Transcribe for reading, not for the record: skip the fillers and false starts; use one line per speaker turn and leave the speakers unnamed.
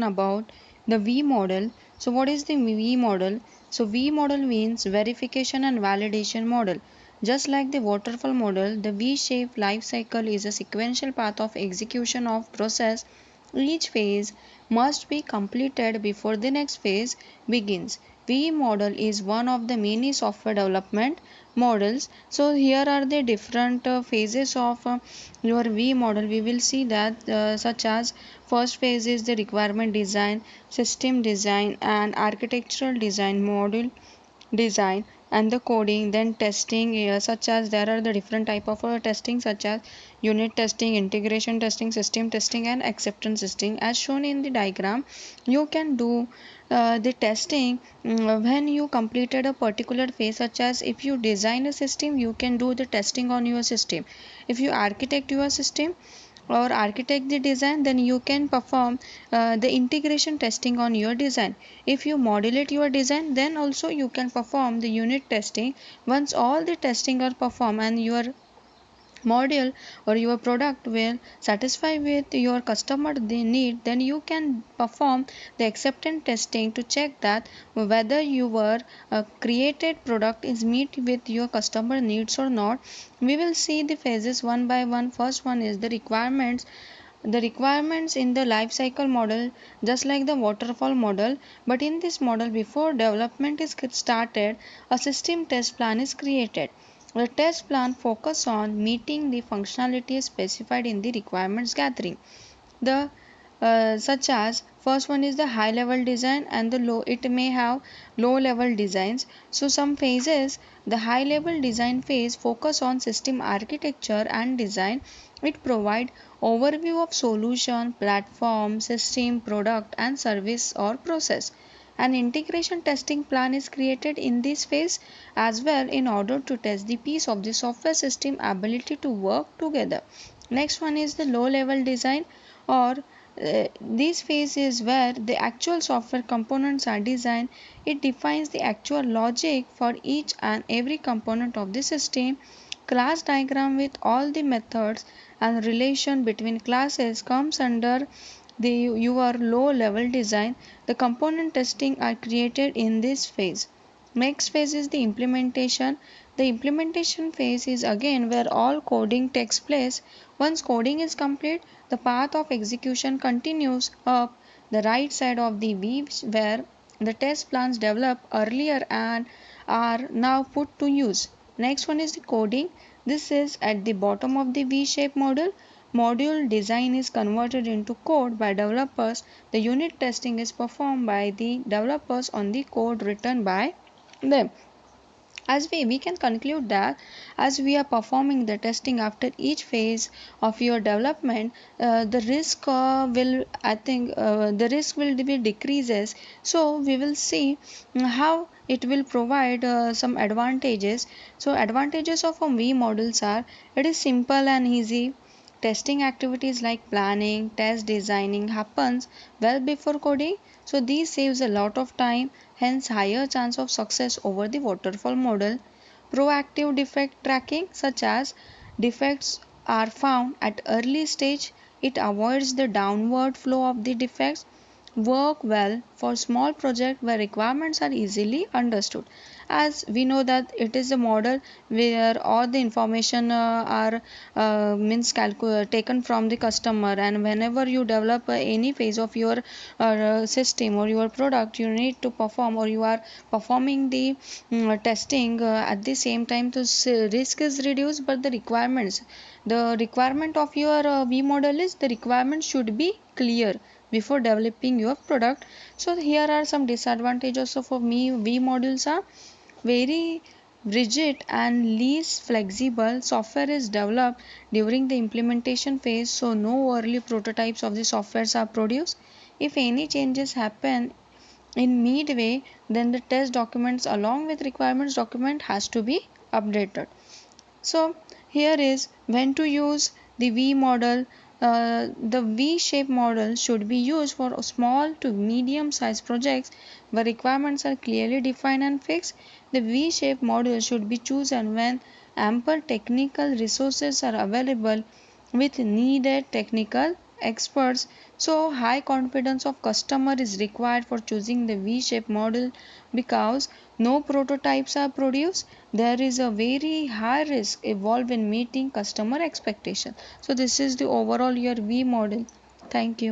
about the V model. So what is the V model? So V model means verification and validation model. Just like the waterfall model, the V-shaped life cycle is a sequential path of execution of process. Each phase must be completed before the next phase begins. V model is one of the many software development models. So here are the different phases of your V model. We will see that such as first phase is the requirement design, system design and architectural design, module design and the coding, then testing, such as there are the different type of testing such as unit testing, integration testing, system testing and acceptance testing. As shown in the diagram, you can do the testing when you completed a particular phase, such as if you design a system, you can do the testing on your system. If you architect your system or architect the design, then you can perform the integration testing on your design. If you modulate your design, then also you can perform the unit testing. Once all the testing are performed and your module or your product will satisfy with your customer the need, then you can perform the acceptance testing to check that whether your created product is meet with your customer needs or not. We will see the phases one by one. First one is the requirements. The requirements in the life cycle model, just like the waterfall model, but in this model, before development is started, a system test plan is created. The test plan focus on meeting the functionality specified in the requirements gathering. The such as first one is the high level design and the low, it may have low level designs. So some phases, the high level design phase focus on system architecture and design. It provide overview of solution, platform, system, product and service or process. An integration testing plan is created in this phase as well in order to test the piece of the software system ability to work together. Next one is the low level design, or this phase is where the actual software components are designed. It defines the actual logic for each and every component of the system. Class diagram with all the methods and relation between classes comes under the your low level design. The component testing are created in this phase. Next phase is the implementation. The implementation phase is again where all coding takes place. Once coding is complete, the path of execution continues up the right side of the V, where the test plans developed earlier and are now put to use. Next one is the coding. This is at the bottom of the V-shaped model. Module design is converted into code by developers. The unit testing is performed by the developers on the code written by them. As we can conclude that as we are performing the testing after each phase of your development, the risk will, I think, the risk will be decreases. So we will see how it will provide some advantages. So advantages of a V models are: it is simple and easy. Testing activities like planning, test designing happens well before coding. So this saves a lot of time, hence higher chance of success over the waterfall model. Proactive defect tracking, such as defects are found at early stage, it avoids the downward flow of the defects. Work well for small projects where requirements are easily understood. As we know that it is a model where all the information are taken from the customer, and whenever you develop any phase of your system or your product, you need to perform, or you are performing the testing at the same time, to risk is reduced, but the requirement of your V model is the requirement should be clear before developing your product. So here are some disadvantages of me V modules are very rigid and least flexible. Software is developed during the implementation phase, so no early prototypes of the softwares are produced. If any changes happen in midway, then the test documents along with requirements document has to be updated. So here is when to use the V model. The V-shaped model should be used for small to medium-sized projects where requirements are clearly defined and fixed. The V-shaped model should be chosen when ample technical resources are available with needed technical experts. So high confidence of customer is required for choosing the V-shaped model because no prototypes are produced. There is a very high risk involved in meeting customer expectation. So this is the overall your V model. Thank you.